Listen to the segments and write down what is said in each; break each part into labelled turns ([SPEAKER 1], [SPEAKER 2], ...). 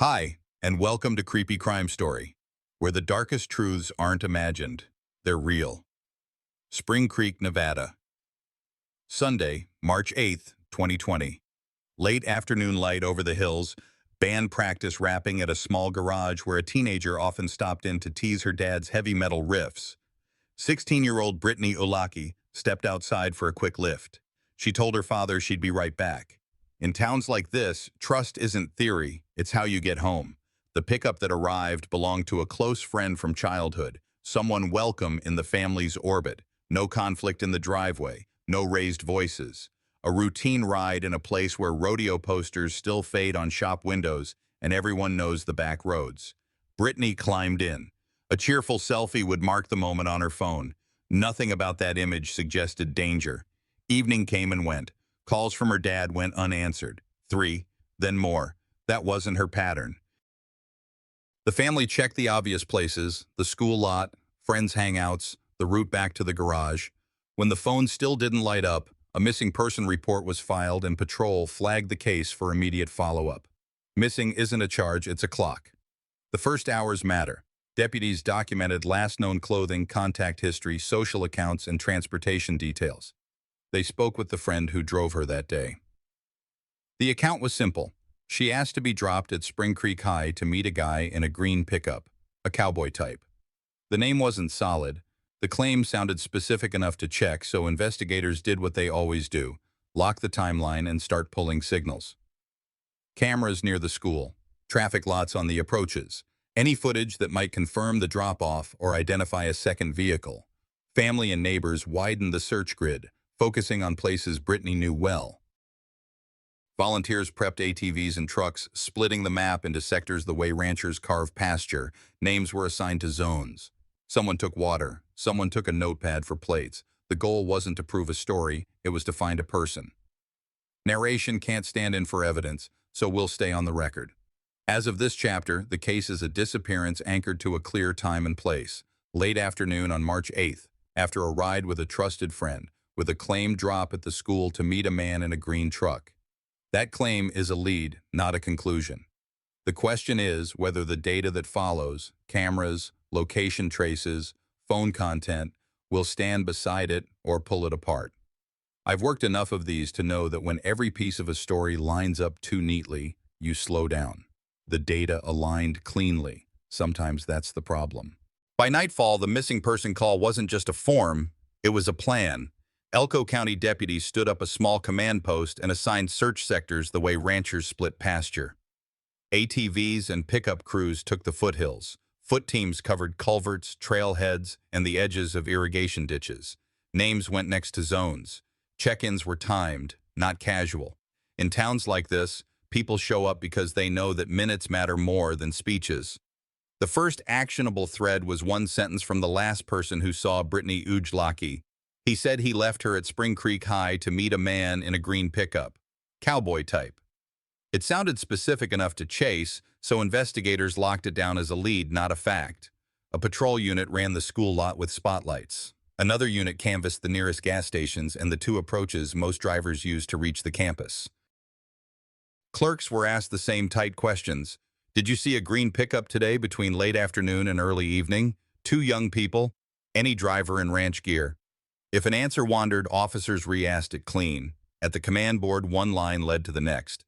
[SPEAKER 1] Hi, and welcome to Creepy Crime Story, where the darkest truths aren't imagined, they're real. Spring Creek, Nevada. Sunday, March 8th, 2020. Late afternoon light over the hills, band practice rapping at a small garage where a teenager often stopped in to tease her dad's heavy metal riffs. 16-year-old Britney Ujlaky stepped outside for a quick lift. She told her father she'd be right back. In towns like this, trust isn't theory, it's how you get home. The pickup that arrived belonged to a close friend from childhood, someone welcome in the family's orbit. No conflict in the driveway, no raised voices. A routine ride in a place where rodeo posters still fade on shop windows and everyone knows the back roads. Britney climbed in. A cheerful selfie would mark the moment on her phone. Nothing about that image suggested danger. Evening came and went. Calls from her dad went unanswered. 3, then more. That wasn't her pattern. The family checked the obvious places, the school lot, friends' hangouts, the route back to the garage. When the phone still didn't light up, a missing person report was filed and patrol flagged the case for immediate follow-up. Missing isn't a charge, it's a clock. The first hours matter. Deputies documented last known clothing, contact history, social accounts, and transportation details. They spoke with the friend who drove her that day. The account was simple. She asked to be dropped at Spring Creek High to meet a guy in a green pickup, a cowboy type. The name wasn't solid. The claim sounded specific enough to check, so investigators did what they always do, lock the timeline and start pulling signals. Cameras near the school, traffic lots on the approaches, any footage that might confirm the drop-off or identify a second vehicle. Family and neighbors widened the search grid, focusing on places Britney knew well. Volunteers prepped ATVs and trucks, splitting the map into sectors the way ranchers carve pasture. Names were assigned to zones. Someone took water, someone took a notepad for plates. The goal wasn't to prove a story, it was to find a person. Narration can't stand in for evidence, so we'll stay on the record. As of this chapter, the case is a disappearance anchored to a clear time and place. Late afternoon on March 8th, after a ride with a trusted friend, with a claim drop at the school to meet a man in a green truck. That claim is a lead, not a conclusion. The question is whether the data that follows, cameras, location traces, phone content, will stand beside it or pull it apart. I've worked enough of these to know that when every piece of a story lines up too neatly, you slow down. The data aligned cleanly. Sometimes that's the problem. By nightfall, the missing person call wasn't just a form, it was a plan. Elko County deputies stood up a small command post and assigned search sectors the way ranchers split pasture. ATVs and pickup crews took the foothills. Foot teams covered culverts, trailheads, and the edges of irrigation ditches. Names went next to zones. Check-ins were timed, not casual. In towns like this, people show up because they know that minutes matter more than speeches. The first actionable thread was one sentence from the last person who saw Britney Ujlaky. He said he left her at Spring Creek High to meet a man in a green pickup. Cowboy type. It sounded specific enough to chase, so investigators locked it down as a lead, not a fact. A patrol unit ran the school lot with spotlights. Another unit canvassed the nearest gas stations and the 2 approaches most drivers use to reach the campus. Clerks were asked the same tight questions. Did you see a green pickup today between late afternoon and early evening? 2 young people? Any driver in ranch gear? If an answer wandered, officers re-asked it clean. At the command board, one line led to the next.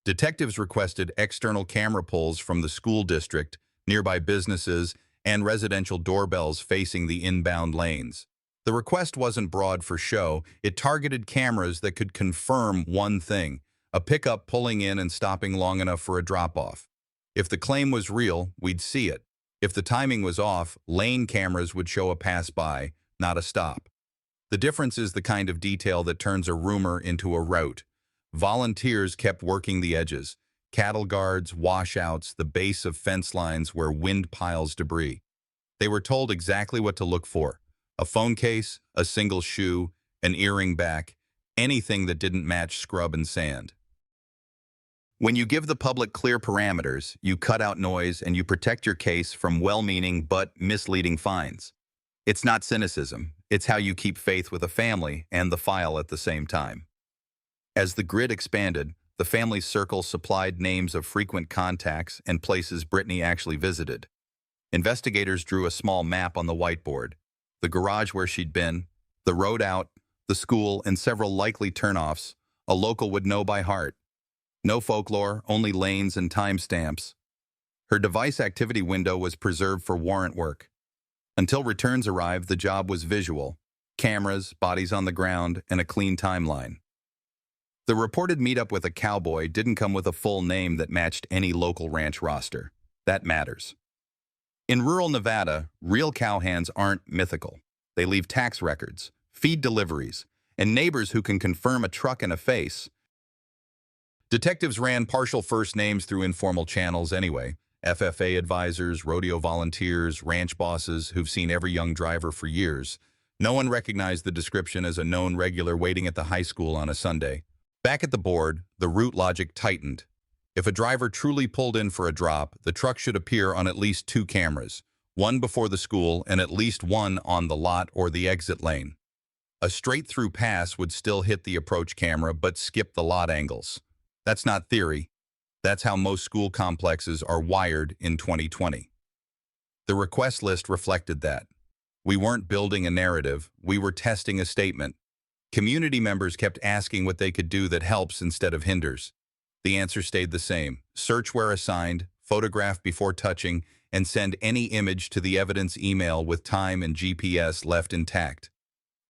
[SPEAKER 1] Detectives requested external camera pulls from the school district, nearby businesses, and residential doorbells facing the inbound lanes. The request wasn't broad for show. It targeted cameras that could confirm one thing: a pickup pulling in and stopping long enough for a drop-off. If the claim was real, we'd see it. If the timing was off, lane cameras would show a pass-by, not a stop. The difference is the kind of detail that turns a rumor into a route. Volunteers kept working the edges. Cattle guards, washouts, the base of fence lines where wind piles debris. They were told exactly what to look for. A phone case, a single shoe, an earring back, anything that didn't match scrub and sand. When you give the public clear parameters, you cut out noise and you protect your case from well-meaning but misleading finds. It's not cynicism. It's how you keep faith with a family and the file at the same time. As the grid expanded, The family circle supplied names of frequent contacts and places Britney actually visited. Investigators drew a small map on the whiteboard: the garage where she'd been, the road out, the school, and several likely turnoffs a local would know by heart. No folklore, only lanes and timestamps. Her device activity window was preserved for warrant work. Until returns arrived, the job was visual: cameras, bodies on the ground, and a clean timeline. The reported meetup with a cowboy didn't come with a full name that matched any local ranch roster. That matters. In rural Nevada, real cowhands aren't mythical. They leave tax records, feed deliveries, and neighbors who can confirm a truck and a face. Detectives ran partial first names through informal channels anyway: FFA advisors, rodeo volunteers, ranch bosses who've seen every young driver for years. No one recognized the description as a known regular waiting at the high school on a Sunday. Back at the board, the route logic tightened. If a driver truly pulled in for a drop, the truck should appear on at least 2 cameras, one before the school and at least one on the lot or the exit lane. A straight-through pass would still hit the approach camera but skip the lot angles. That's not theory. That's how most school complexes are wired in 2020. The request list reflected that. We weren't building a narrative, we were testing a statement. Community members kept asking what they could do that helps instead of hinders. The answer stayed the same: search where assigned, photograph before touching, and send any image to the evidence email with time and GPS left intact.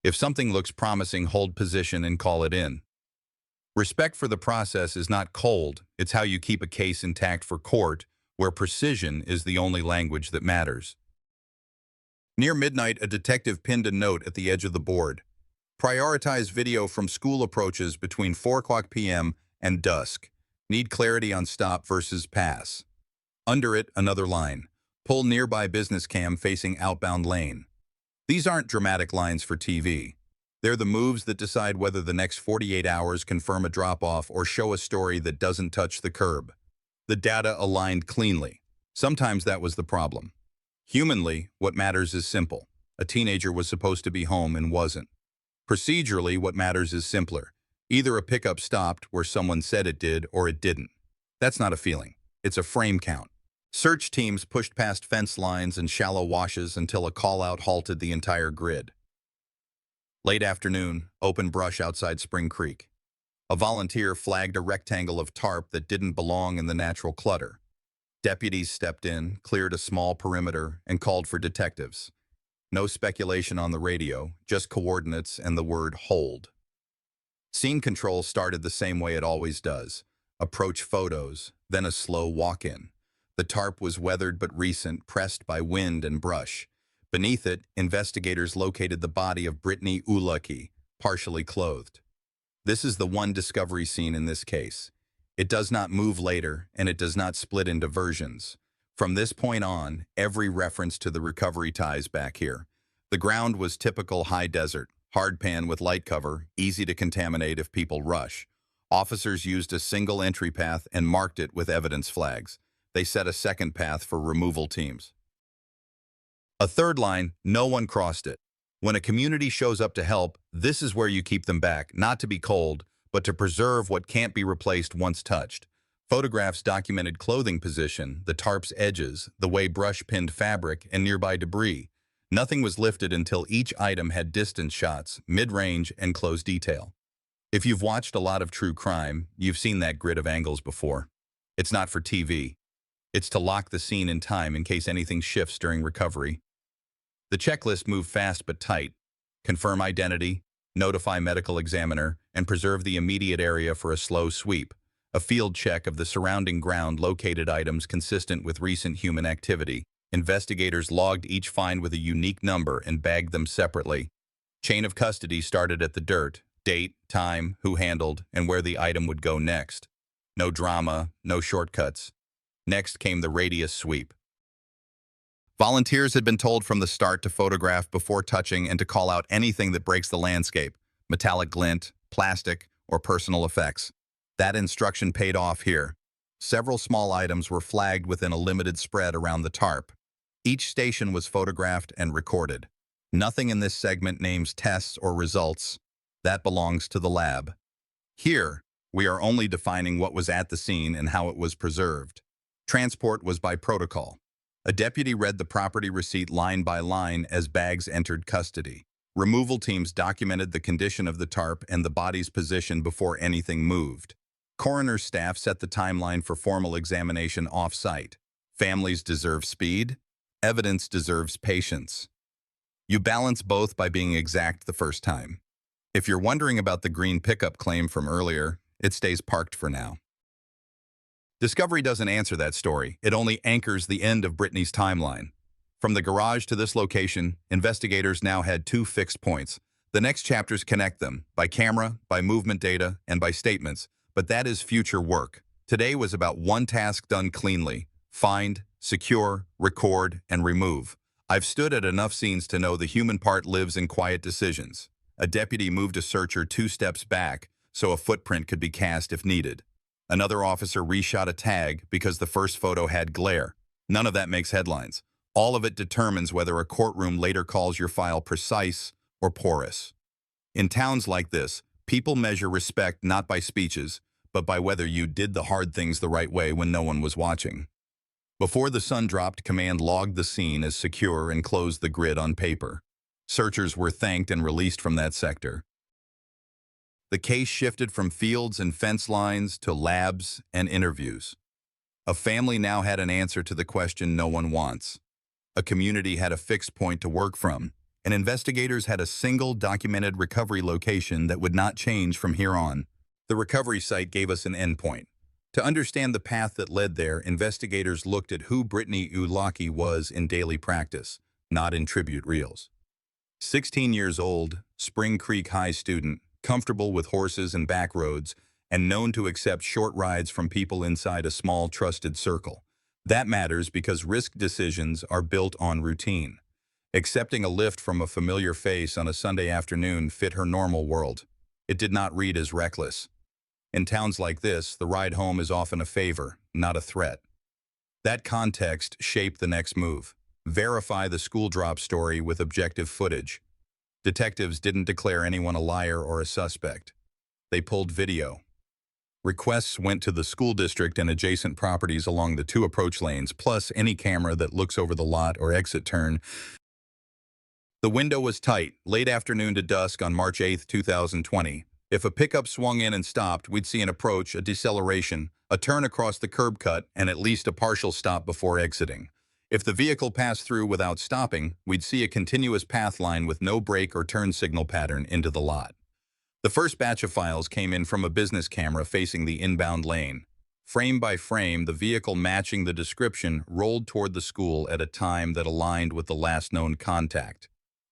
[SPEAKER 1] If something looks promising, hold position and call it in. Respect for the process is not cold, it's how you keep a case intact for court, where precision is the only language that matters. Near midnight, a detective pinned a note at the edge of the board: prioritize video from school approaches between 4:00 p.m. and dusk. Need clarity on stop versus pass. Under it, another line: pull nearby business cam facing outbound lane. These aren't dramatic lines for TV. They're the moves that decide whether the next 48 hours confirm a drop-off or show a story that doesn't touch the curb. The data aligned cleanly. Sometimes that was the problem. Humanly, what matters is simple. A teenager was supposed to be home and wasn't. Procedurally, what matters is simpler. Either a pickup stopped where someone said it did or it didn't. That's not a feeling. It's a frame count. Search teams pushed past fence lines and shallow washes until a call-out halted the entire grid. Late afternoon, open brush outside Spring Creek. A volunteer flagged a rectangle of tarp that didn't belong in the natural clutter. Deputies stepped in, cleared a small perimeter, and called for detectives. No speculation on the radio, just coordinates and the word hold. Scene control started the same way it always does: approach photos, then a slow walk-in. The tarp was weathered but recent, pressed by wind and brush. Beneath it, investigators located the body of Britney Ujlaky, partially clothed. This is the one discovery scene in this case. It does not move later, and it does not split into versions. From this point on, every reference to the recovery ties back here. The ground was typical high desert, hardpan with light cover, easy to contaminate if people rush. Officers used a single entry path and marked it with evidence flags. They set a second path for removal teams. A third line: no one crossed it. When a community shows up to help, this is where you keep them back, not to be cold, but to preserve what can't be replaced once touched. Photographs documented clothing position, the tarp's edges, the way brush pinned fabric, and nearby debris. Nothing was lifted until each item had distance shots, mid-range, and close detail. If you've watched a lot of true crime, you've seen that grid of angles before. It's not for TV. It's to lock the scene in time in case anything shifts during recovery. The checklist moved fast but tight: confirm identity, notify medical examiner, and preserve the immediate area for a slow sweep. A field check of the surrounding ground located items consistent with recent human activity. Investigators logged each find with a unique number and bagged them separately. Chain of custody started at the dirt: date, time, who handled, and where the item would go next. No drama, no shortcuts. Next came the radius sweep. Volunteers had been told from the start to photograph before touching and to call out anything that breaks the landscape: metallic glint, plastic, or personal effects. That instruction paid off here. Several small items were flagged within a limited spread around the tarp. Each station was photographed and recorded. Nothing in this segment names tests or results. That belongs to the lab. Here, We are only defining what was at the scene and how it was preserved. Transport was by protocol. A deputy read the property receipt line by line as bags entered custody. Removal teams documented the condition of the tarp and the body's position before anything moved. Coroner's staff set the timeline for formal examination off-site. Families deserve speed. Evidence deserves patience. You balance both by being exact the first time. If you're wondering about the green pickup claim from earlier, it stays parked for now. Discovery doesn't answer that story. It only anchors the end of Britney's timeline. From the garage to this location, investigators now had two fixed points. The next chapters connect them, by camera, by movement data, and by statements. But that is future work. Today was about one task done cleanly: find, secure, record, and remove. I've stood at enough scenes to know the human part lives in quiet decisions. A deputy moved a searcher 2 steps back so a footprint could be cast if needed. Another officer reshot a tag because the first photo had glare. None of that makes headlines. All of it determines whether a courtroom later calls your file precise or porous. In towns like this, people measure respect not by speeches, but by whether you did the hard things the right way when no one was watching. Before the sun dropped, command logged the scene as secure and closed the grid on paper. Searchers were thanked and released from that sector. The case shifted from fields and fence lines to labs and interviews. A family now had an answer to the question no one wants. A community had a fixed point to work from, and investigators had a single documented recovery location that would not change from here on. The recovery site gave us an endpoint. To understand the path that led there, investigators looked at who Britney Ujlaky was in daily practice, not in tribute reels. 16 years old, Spring Creek High student, comfortable with horses and back roads, and known to accept short rides from people inside a small, trusted circle. That matters because risk decisions are built on routine. Accepting a lift from a familiar face on a Sunday afternoon fit her normal world. It did not read as reckless. In towns like this, the ride home is often a favor, not a threat. That context shaped the next move. Verify the school drop story with objective footage. Detectives didn't declare anyone a liar or a suspect. They pulled video. Requests went to the school district and adjacent properties along the 2 approach lanes, plus any camera that looks over the lot or exit turn. The window was tight, late afternoon to dusk on March 8, 2020. If a pickup swung in and stopped, we'd see an approach, a deceleration, a turn across the curb cut, and at least a partial stop before exiting. If the vehicle passed through without stopping, we'd see a continuous path line with no brake or turn signal pattern into the lot. The first batch of files came in from a business camera facing the inbound lane. Frame by frame, the vehicle matching the description rolled toward the school at a time that aligned with the last known contact.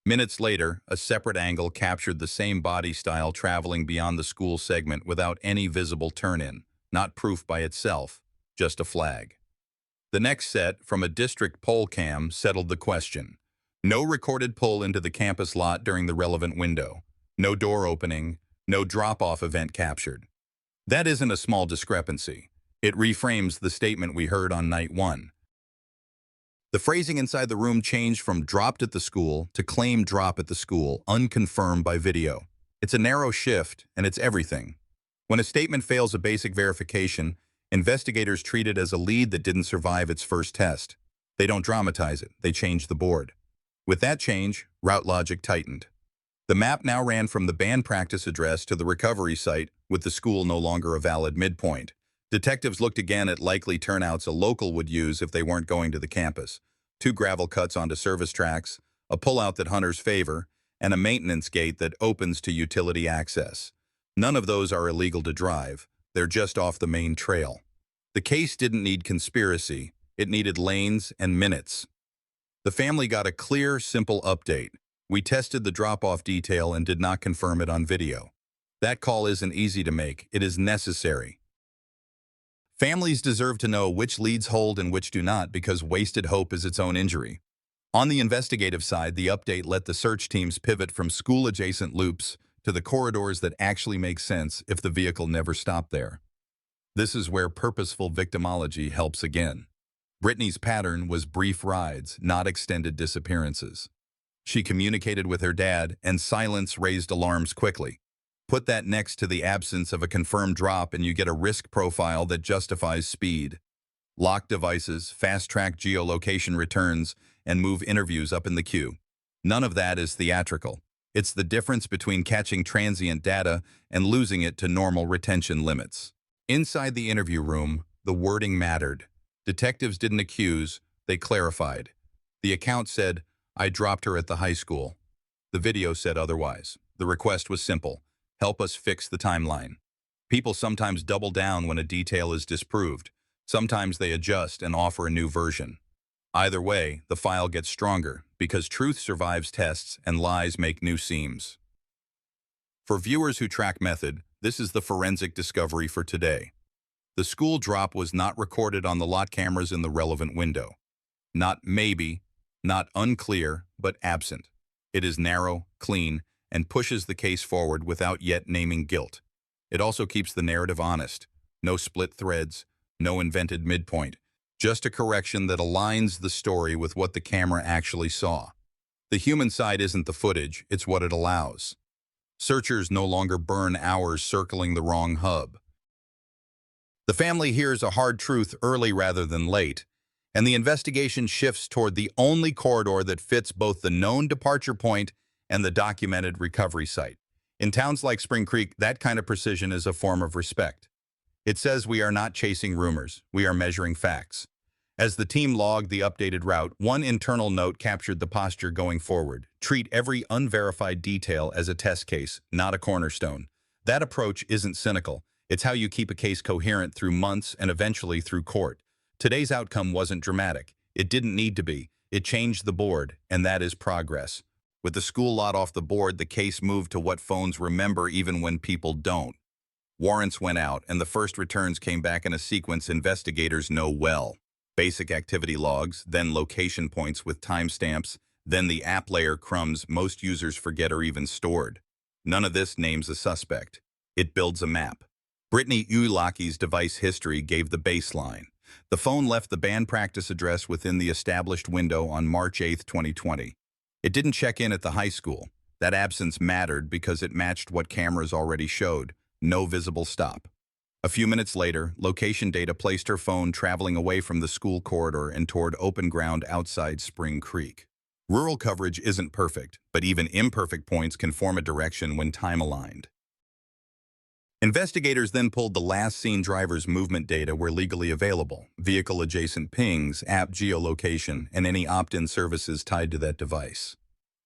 [SPEAKER 1] Minutes later, a separate angle captured the same body style traveling beyond the school segment without any visible turn-in, not proof by itself, just a flag. The next set, from a district poll cam, settled the question. No recorded pull into the campus lot during the relevant window. No door opening, no drop-off event captured. That isn't a small discrepancy. It reframes the statement we heard on night 1. The phrasing inside the room changed from dropped at the school to claim drop at the school, unconfirmed by video. It's a narrow shift, and it's everything. When a statement fails a basic verification, investigators treat it as a lead that didn't survive its first test. They don't dramatize it, they change the board. With that change, route logic tightened. The map now ran from the band practice address to the recovery site, with the school no longer a valid midpoint. Detectives looked again at likely turnouts a local would use if they weren't going to the campus. 2 gravel cuts onto service tracks, a pullout that hunters favor, and a maintenance gate that opens to utility access. None of those are illegal to drive. They're just off the main trail. The case didn't need conspiracy. It needed lanes and minutes. The family got a clear, simple update. We tested the drop-off detail and did not confirm it on video. That call isn't easy to make. It is necessary. Families deserve to know which leads hold and which do not, because wasted hope is its own injury. On the investigative side, the update let the search teams pivot from school-adjacent loops to the corridors that actually make sense if the vehicle never stopped there. This is where purposeful victimology helps again. Britney's pattern was brief rides, not extended disappearances. She communicated with her dad, and silence raised alarms quickly. Put that next to the absence of a confirmed drop and you get a risk profile that justifies speed. Lock devices, fast-track geolocation returns, and move interviews up in the queue. None of that is theatrical. It's the difference between catching transient data and losing it to normal retention limits. Inside the interview room, the wording mattered. Detectives didn't accuse, they clarified. The account said, "I dropped her at the high school." The video said otherwise. The request was simple: help us fix the timeline. People sometimes double down when a detail is disproved. Sometimes they adjust and offer a new version. Either way, the file gets stronger because truth survives tests and lies make new seams. For viewers who track method, this is the forensic discovery for today. The school drop was not recorded on the lot cameras in the relevant window. Not maybe, not unclear, but absent. It is narrow, clean, and pushes the case forward without yet naming guilt. It also keeps the narrative honest. No split threads, no invented midpoint. Just a correction that aligns the story with what the camera actually saw. The human side isn't the footage, it's what it allows. Searchers no longer burn hours circling the wrong hub. The family hears a hard truth early rather than late, and the investigation shifts toward the only corridor that fits both the known departure point and the documented recovery site. In towns like Spring Creek, that kind of precision is a form of respect. It says we are not chasing rumors, we are measuring facts. As the team logged the updated route, one internal note captured the posture going forward. Treat every unverified detail as a test case, not a cornerstone. That approach isn't cynical. It's how you keep a case coherent through months and eventually through court. Today's outcome wasn't dramatic. It didn't need to be. It changed the board, and that is progress. With the school lot off the board, the case moved to what phones remember even when people don't. Warrants went out, and the first returns came back in a sequence investigators know well. Basic activity logs, then location points with timestamps, then the app layer crumbs most users forget are even stored. None of this names a suspect. It builds a map. Britney Ujlaky's device history gave the baseline. The phone left the band practice address within the established window on March 8, 2020. It didn't check in at the high school. That absence mattered because it matched what cameras already showed. No visible stop. A few minutes later, location data placed her phone traveling away from the school corridor and toward open ground outside Spring Creek. Rural coverage isn't perfect, but even imperfect points can form a direction when time-aligned. Investigators then pulled the last seen driver's movement data where legally available, vehicle-adjacent pings, app geolocation, and any opt-in services tied to that device.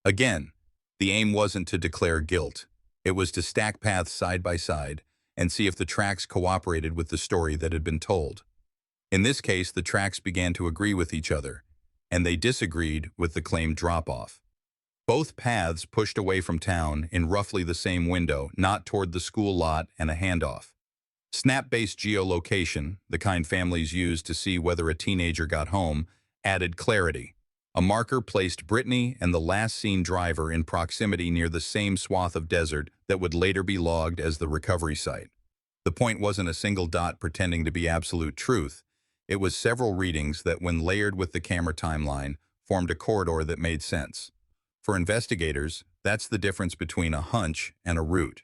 [SPEAKER 1] Again, the aim wasn't to declare guilt. It was to stack paths side by side and see if the tracks cooperated with the story that had been told. In this case, the tracks began to agree with each other, and they disagreed with the claimed drop-off. Both paths pushed away from town in roughly the same window, not toward the school lot and a handoff. Snap-based geolocation, the kind families use to see whether a teenager got home, added clarity. A marker placed Britney and the last seen driver in proximity near the same swath of desert that would later be logged as the recovery site. The point wasn't a single dot pretending to be absolute truth. It was several readings that, when layered with the camera timeline, formed a corridor that made sense. For investigators, that's the difference between a hunch and a route.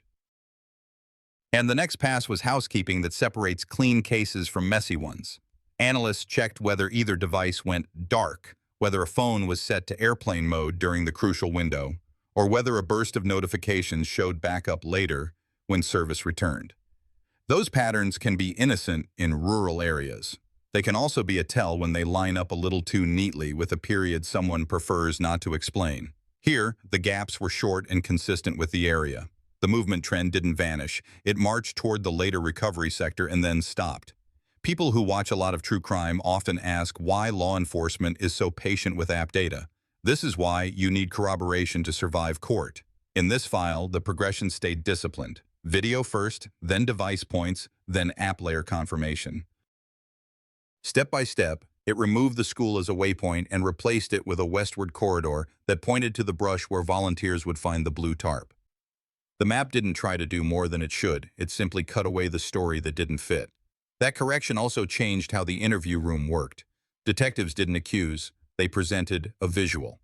[SPEAKER 1] And the next pass was housekeeping that separates clean cases from messy ones. Analysts checked whether either device went dark, whether a phone was set to airplane mode during the crucial window, or whether a burst of notifications showed back up later when service returned. Those patterns can be innocent in rural areas. They can also be a tell when they line up a little too neatly with a period someone prefers not to explain. Here, the gaps were short and consistent with the area. The movement trend didn't vanish. It marched toward the later recovery sector and then stopped. People who watch a lot of true crime often ask why law enforcement is so patient with app data. This is why you need corroboration to survive court. In this file, the progression stayed disciplined. Video first, then device points, then app layer confirmation. Step by step, it removed the school as a waypoint and replaced it with a westward corridor that pointed to the brush where volunteers would find the blue tarp. The map didn't try to do more than it should. It simply cut away the story that didn't fit. That correction also changed how the interview room worked. Detectives didn't accuse, they presented a visual.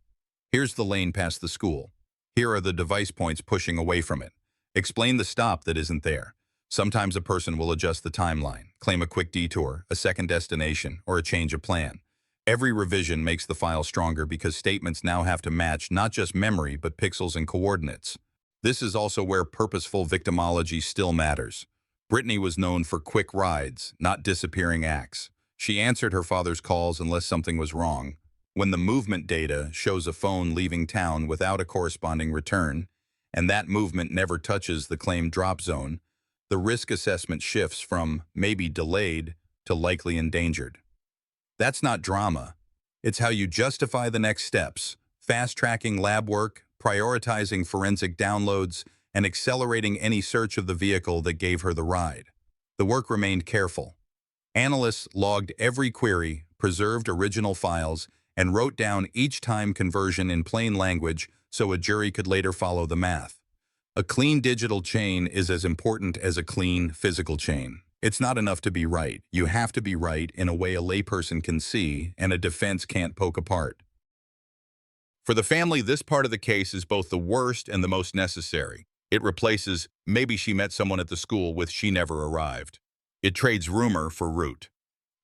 [SPEAKER 1] Here's the lane past the school. Here are the device points pushing away from it. Explain the stop that isn't there. Sometimes a person will adjust the timeline, claim a quick detour, a second destination, or a change of plan. Every revision makes the file stronger because statements now have to match not just memory but pixels and coordinates. This is also where purposeful victimology still matters. Britney was known for quick rides, not disappearing acts. She answered her father's calls unless something was wrong. When the movement data shows a phone leaving town without a corresponding return, and that movement never touches the claimed drop zone, the risk assessment shifts from maybe delayed to likely endangered. That's not drama. It's how you justify the next steps, fast-tracking lab work, prioritizing forensic downloads, and accelerating any search of the vehicle that gave her the ride. The work remained careful. Analysts logged every query, preserved original files, and wrote down each time conversion in plain language so a jury could later follow the math. A clean digital chain is as important as a clean physical chain. It's not enough to be right. You have to be right in a way a layperson can see and a defense can't poke apart. For the family, this part of the case is both the worst and the most necessary. It replaces "maybe she met someone at the school" with "she never arrived." It trades rumor for root.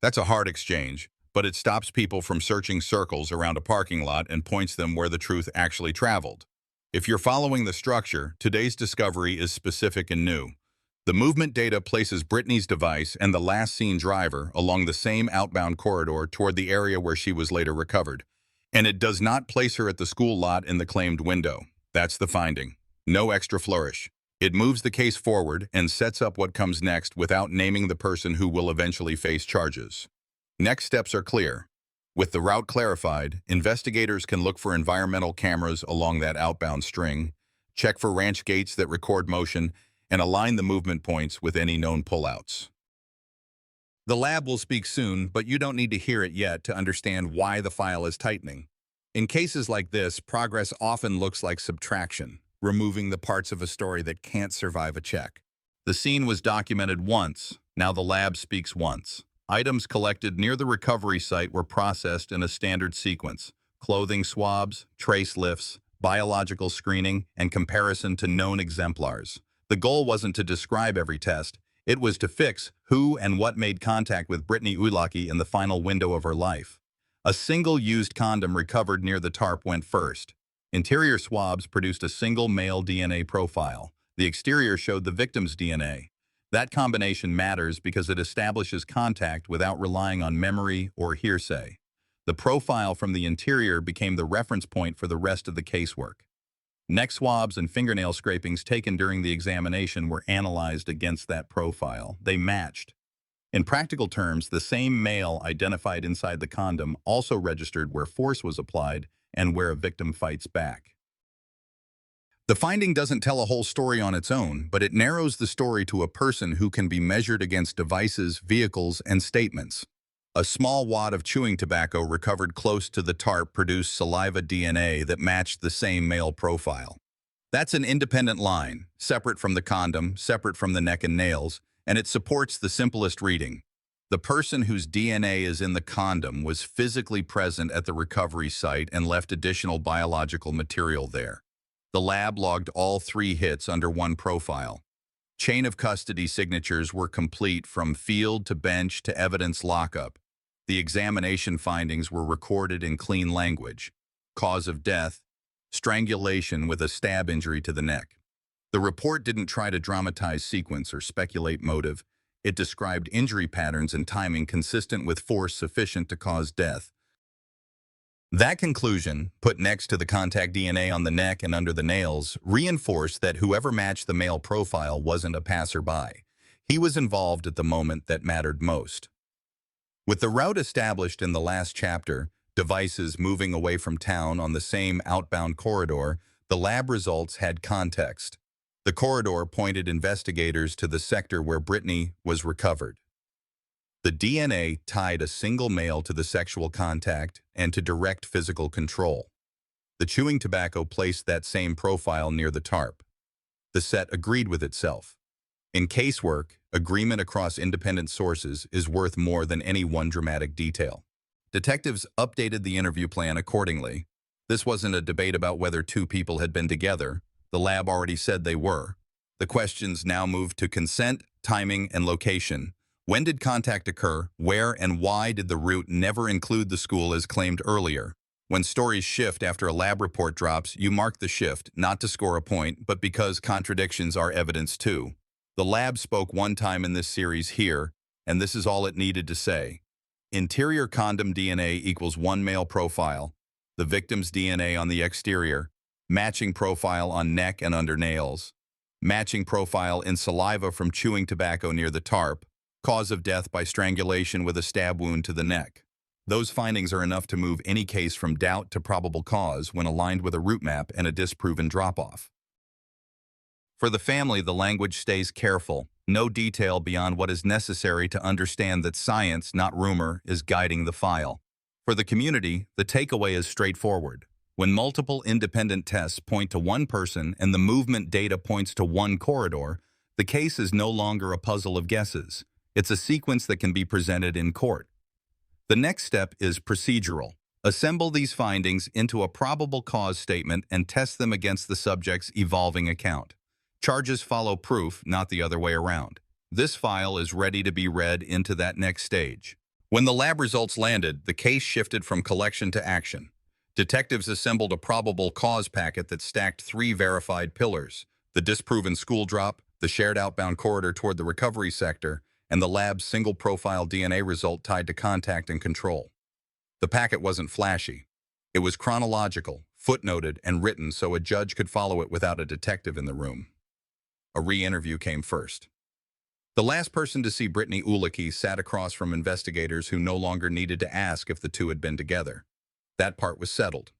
[SPEAKER 1] That's a hard exchange, but it stops people from searching circles around a parking lot and points them where the truth actually traveled. If you're following the structure, today's discovery is specific and new. The movement data places Britney's device and the last seen driver along the same outbound corridor toward the area where she was later recovered. And it does not place her at the school lot in the claimed window. That's the finding. No extra flourish. It moves the case forward and sets up what comes next without naming the person who will eventually face charges. Next steps are clear. With the route clarified, investigators can look for environmental cameras along that outbound string, check for ranch gates that record motion, and align the movement points with any known pullouts. The lab will speak soon, but you don't need to hear it yet to understand why the file is tightening. In cases like this, progress often looks like subtraction, removing the parts of a story that can't survive a check. The scene was documented once, now the lab speaks once. Items collected near the recovery site were processed in a standard sequence: clothing swabs, trace lifts, biological screening, and comparison to known exemplars. The goal wasn't to describe every test, it was to fix who and what made contact with Britney Ujlaky in the final window of her life. A single used condom recovered near the tarp went first. Interior swabs produced a single male DNA profile. The exterior showed the victim's DNA. That combination matters because it establishes contact without relying on memory or hearsay. The profile from the interior became the reference point for the rest of the casework. Neck swabs and fingernail scrapings taken during the examination were analyzed against that profile. They matched. In practical terms, the same male identified inside the condom also registered where force was applied and where a victim fights back. The finding doesn't tell a whole story on its own, but it narrows the story to a person who can be measured against devices, vehicles, and statements. A small wad of chewing tobacco recovered close to the tarp produced saliva DNA that matched the same male profile. That's an independent line, separate from the condom, separate from the neck and nails, and it supports the simplest reading. The person whose DNA is in the condom was physically present at the recovery site and left additional biological material there. The lab logged all 3 hits under one profile. Chain of custody signatures were complete from field to bench to evidence lockup. The examination findings were recorded in clean language. Cause of death: strangulation with a stab injury to the neck. The report didn't try to dramatize sequence or speculate motive. It described injury patterns and timing consistent with force sufficient to cause death. That conclusion, put next to the contact DNA on the neck and under the nails, reinforced that whoever matched the male profile wasn't a passerby. He was involved at the moment that mattered most. With the route established in the last chapter, devices moving away from town on the same outbound corridor, the lab results had context. The corridor pointed investigators to the sector where Britney was recovered. The DNA tied a single male to the sexual contact and to direct physical control. The chewing tobacco placed that same profile near the tarp. The set agreed with itself. In casework, agreement across independent sources is worth more than any one dramatic detail. Detectives updated the interview plan accordingly. This wasn't a debate about whether 2 people had been together. The lab already said they were. The questions now move to consent, timing, and location. When did contact occur? Where and why did the route never include the school as claimed earlier? When stories shift after a lab report drops, you mark the shift, not to score a point, but because contradictions are evidence too. The lab spoke one time in this series here, and this is all it needed to say. Interior condom DNA equals one male profile, the victim's DNA on the exterior, matching profile on neck and under nails, matching profile in saliva from chewing tobacco near the tarp, cause of death by strangulation with a stab wound to the neck. Those findings are enough to move any case from doubt to probable cause when aligned with a route map and a disproven drop-off. For the family, the language stays careful. No detail beyond what is necessary to understand that science, not rumor, is guiding the file. For the community, the takeaway is straightforward. When multiple independent tests point to one person and the movement data points to one corridor, the case is no longer a puzzle of guesses. It's a sequence that can be presented in court. The next step is procedural. Assemble these findings into a probable cause statement and test them against the subject's evolving account. Charges follow proof, not the other way around. This file is ready to be read into that next stage. When the lab results landed, the case shifted from collection to action. Detectives assembled a probable cause packet that stacked 3 verified pillars: the disproven school drop, the shared outbound corridor toward the recovery sector, and the lab's single-profile DNA result tied to contact and control. The packet wasn't flashy. It was chronological, footnoted, and written so a judge could follow it without a detective in the room. A re-interview came first. The last person to see Britney Ujlaky sat across from investigators who no longer needed to ask if the two had been together. That part was settled.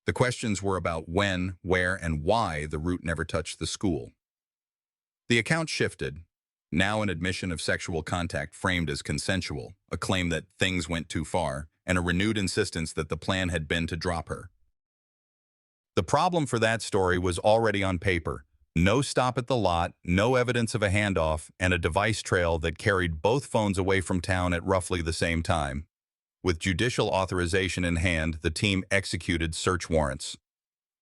[SPEAKER 1] The questions were about when, where, and why the route never touched the school. The account shifted. Now an admission of sexual contact framed as consensual, a claim that things went too far, and a renewed insistence that the plan had been to drop her. The problem for that story was already on paper. No stop at the lot, no evidence of a handoff, and a device trail that carried both phones away from town at roughly the same time. With judicial authorization in hand, the team executed search warrants.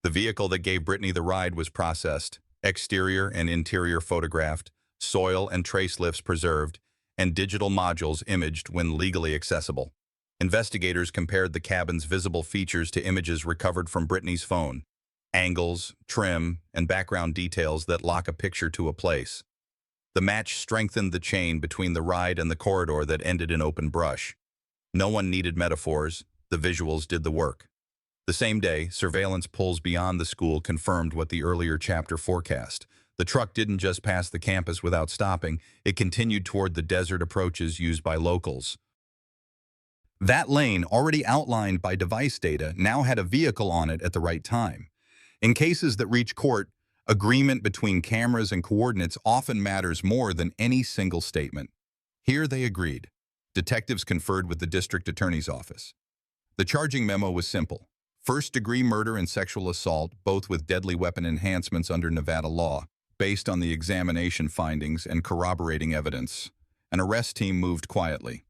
[SPEAKER 1] The vehicle that gave Britney the ride was processed, exterior and interior photographed, soil and trace lifts preserved, and digital modules imaged when legally accessible. Investigators compared the cabin's visible features to images recovered from Britney's phone: angles, trim, and background details that lock a picture to a place. The match strengthened the chain between the ride and the corridor that ended in open brush. No one needed metaphors. The visuals did the work. The same day, surveillance pulls beyond the school confirmed what the earlier chapter forecast. The truck didn't just pass the campus without stopping, it continued toward the desert approaches used by locals. That lane, already outlined by device data, now had a vehicle on it at the right time. In cases that reach court, agreement between cameras and coordinates often matters more than any single statement. Here they agreed. Detectives conferred with the district attorney's office. The charging memo was simple: first-degree murder and sexual assault, both with deadly weapon enhancements under Nevada law. Based on the examination findings and corroborating evidence, an arrest team moved quietly.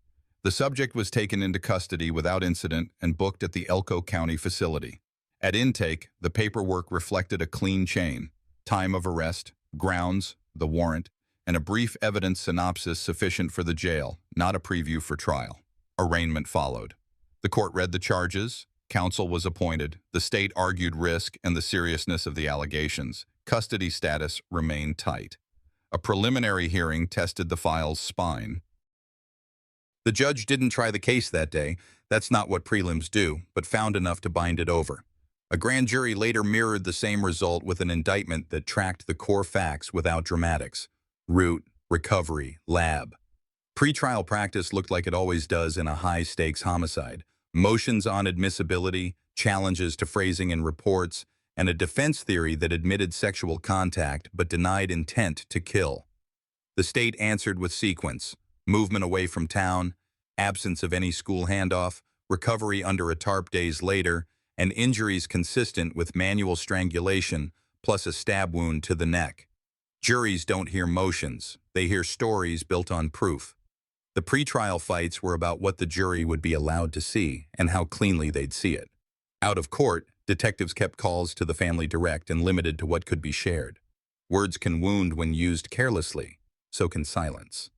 [SPEAKER 1] The subject was taken into custody without incident and booked at the Elko County facility. At intake, the paperwork reflected a clean chain: time of arrest, grounds, the warrant, and a brief evidence synopsis sufficient for the jail, not a preview for trial. Arraignment followed. The court read the charges. Counsel was appointed. The state argued risk and the seriousness of the allegations. Custody status remained tight. A preliminary hearing tested the file's spine. The judge didn't try the case that day. That's not what prelims do, but found enough to bind it over. A grand jury later mirrored the same result with an indictment that tracked the core facts without dramatics: route, recovery, lab. Pretrial practice looked like it always does in a high-stakes homicide: motions on admissibility, challenges to phrasing in reports, and a defense theory that admitted sexual contact but denied intent to kill. The state answered with sequence: movement away from town, absence of any school handoff, recovery under a tarp days later, and injuries consistent with manual strangulation plus a stab wound to the neck. Juries don't hear motions, they hear stories built on proof. The pretrial fights were about what the jury would be allowed to see and how cleanly they'd see it. Out of court, detectives kept calls to the family direct and limited to what could be shared. Words can wound when used carelessly, so can silence.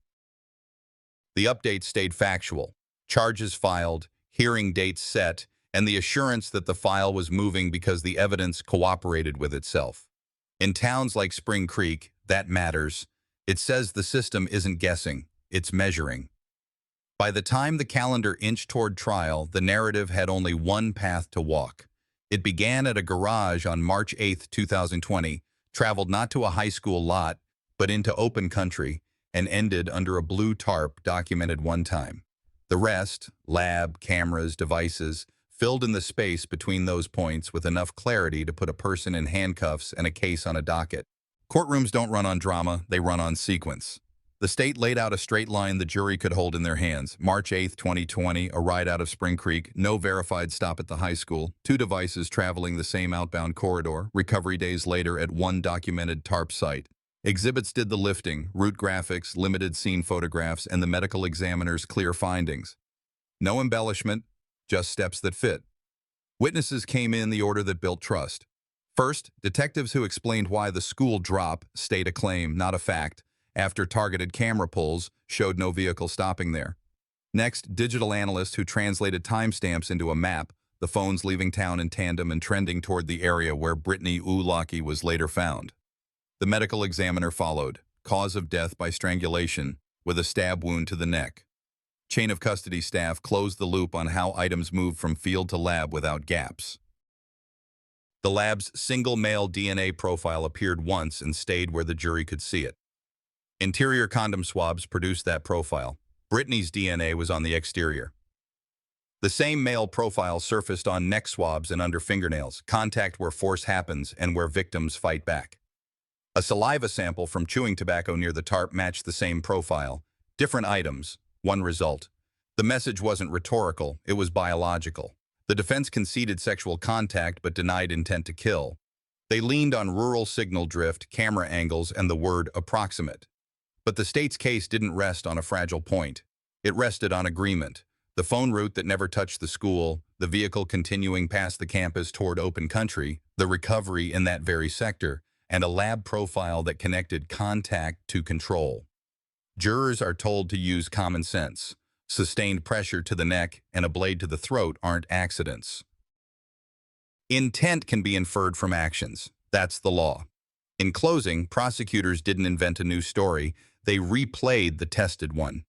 [SPEAKER 1] The update stayed factual. Charges filed, hearing dates set, and the assurance that the file was moving because the evidence cooperated with itself. In towns like Spring Creek, that matters. It says the system isn't guessing, it's measuring. By the time the calendar inched toward trial, the narrative had only one path to walk. It began at a garage on March 8, 2020, traveled not to a high school lot, but into open country, and ended under a blue tarp documented one time. The rest, lab, cameras, devices, filled in the space between those points with enough clarity to put a person in handcuffs and a case on a docket. Courtrooms don't run on drama, they run on sequence. The state laid out a straight line the jury could hold in their hands. March 8, 2020, a ride out of Spring Creek, no verified stop at the high school, 2 devices traveling the same outbound corridor, recovery days later at 1 documented tarp site. Exhibits did the lifting, route graphics, limited scene photographs, and the medical examiner's clear findings. No embellishment, just steps that fit. Witnesses came in the order that built trust. First, detectives who explained why the school drop stayed a claim, not a fact, after targeted camera pulls showed no vehicle stopping there. Next, digital analysts who translated timestamps into a map, the phones leaving town in tandem and trending toward the area where Britney Ujlaky was later found. The medical examiner followed, cause of death by strangulation, with a stab wound to the neck. Chain of custody staff closed the loop on how items moved from field to lab without gaps. The lab's single male DNA profile appeared once and stayed where the jury could see it. Interior condom swabs produced that profile. Britney's DNA was on the exterior. The same male profile surfaced on neck swabs and under fingernails, contact where force happens and where victims fight back. A saliva sample from chewing tobacco near the tarp matched the same profile. Different items, one result. The message wasn't rhetorical, it was biological. The defense conceded sexual contact but denied intent to kill. They leaned on rural signal drift, camera angles, and the word approximate. But the state's case didn't rest on a fragile point. It rested on agreement. The phone route that never touched the school, the vehicle continuing past the campus toward open country, the recovery in that very sector, and a lab profile that connected contact to control. Jurors are told to use common sense. Sustained pressure to the neck and a blade to the throat aren't accidents. Intent can be inferred from actions. That's the law. In closing, prosecutors didn't invent a new story. They replayed the tested one.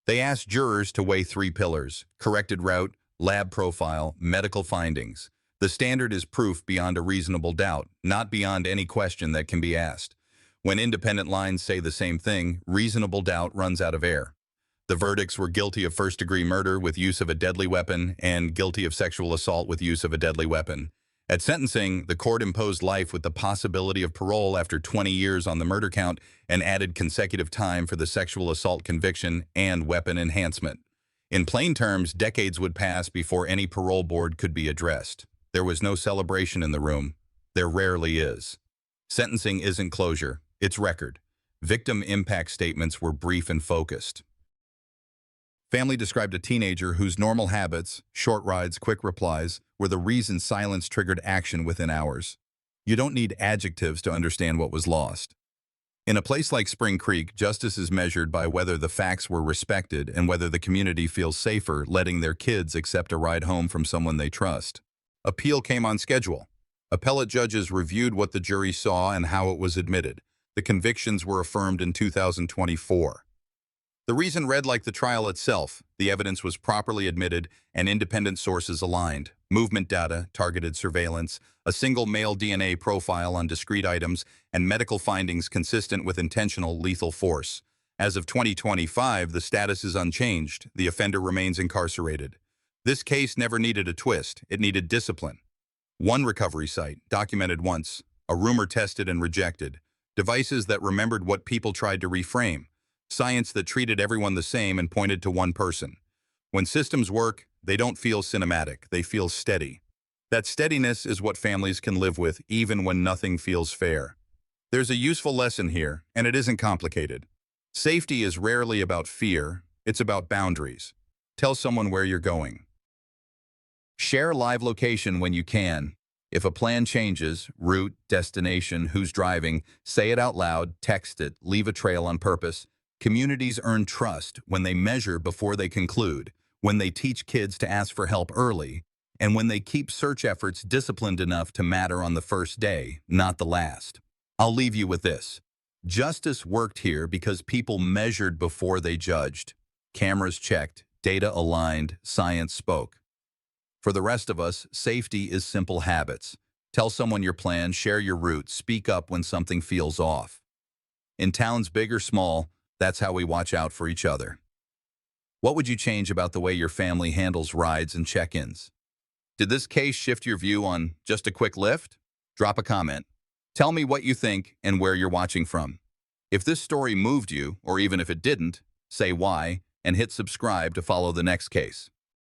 [SPEAKER 1] They asked jurors to weigh 3 pillars: corrected route, lab profile, medical findings. The standard is proof beyond a reasonable doubt, not beyond any question that can be asked. When independent lines say the same thing, reasonable doubt runs out of air. The verdicts were guilty of first-degree murder with use of a deadly weapon and guilty of sexual assault with use of a deadly weapon. At sentencing, the court imposed life with the possibility of parole after 20 years on the murder count and added consecutive time for the sexual assault conviction and weapon enhancement. In plain terms, decades would pass before any parole board could be addressed. There was no celebration in the room. There rarely is. Sentencing isn't closure, it's record. Victim impact statements were brief and focused. Family described a teenager whose normal habits, short rides, quick replies, were the reason silence triggered action within hours. You don't need adjectives to understand what was lost. In a place like Spring Creek, justice is measured by whether the facts were respected and whether the community feels safer letting their kids accept a ride home from someone they trust. Appeal came on schedule. Appellate judges reviewed what the jury saw and how it was admitted. The convictions were affirmed in 2024. The reason read like the trial itself. The evidence was properly admitted and independent sources aligned. Movement data, targeted surveillance, a single male DNA profile on discrete items, and medical findings consistent with intentional lethal force. As of 2025, the status is unchanged. The offender remains incarcerated. This case never needed a twist. It needed discipline. 1 recovery site, documented once. A rumor tested and rejected. Devices that remembered what people tried to reframe. Science that treated everyone the same and pointed to one person. When systems work, they don't feel cinematic, they feel steady. That steadiness is what families can live with even when nothing feels fair. There's a useful lesson here, and it isn't complicated. Safety is rarely about fear, it's about boundaries. Tell someone where you're going. Share live location when you can. If a plan changes, route, destination, who's driving, say it out loud, text it, leave a trail on purpose. Communities earn trust when they measure before they conclude, when they teach kids to ask for help early, and when they keep search efforts disciplined enough to matter on the first day, not the last. I'll leave you with this. Justice worked here because people measured before they judged. Cameras checked, data aligned, science spoke. For the rest of us, safety is simple habits. Tell someone your plan, share your route, speak up when something feels off. In towns big or small, that's how we watch out for each other. What would you change about the way your family handles rides and check-ins? Did this case shift your view on just a quick lift? Drop a comment. Tell me what you think and where you're watching from. If this story moved you, or even if it didn't, say why and hit subscribe to follow the next case.